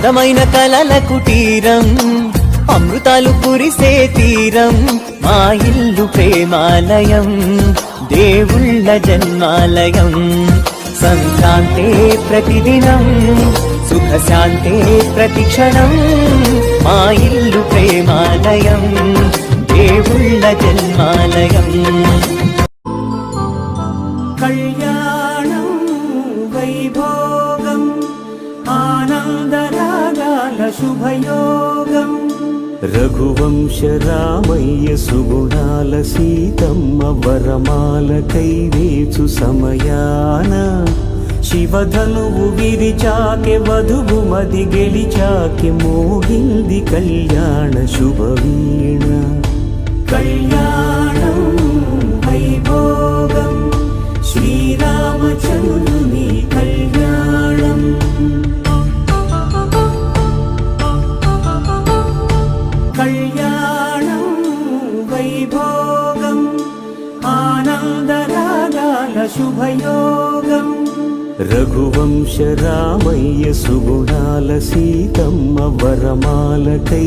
అందమైన కలల కుటీరం, అమృతాలు కురిసే తీరం, మా ఇల్లు ప్రేమాలయం, దేవుళ్ళ జన్మాలయం. సంక్రాంతే ప్రతిదినం, సుఖశాంతే ప్రతిక్షణం, మా ఇల్లు ప్రేమాలయం, దేవుళ్ళ జన్మాలయం. కళ్యాణం వైభోగం ఆనందరాగాల శుభయోగం. రఘువంశ రామయ్య సుగుణాల సీతమ్మ వరమాల కైవేచు సమయాన, శివధనువు విరిచాకె వధువు మది గెలిచాకె మోగింది కళ్యాణ శుభవీణ. కళ్యాణం వైభోగం శ్రీరామచంద్రుని కళ్యాణం. కళ్యాణం వైభోగం ఆనందరాగాల శుభయోగం. రఘువంశ రామయ్య సుగుణాల సీతమ్మ వరమాల కై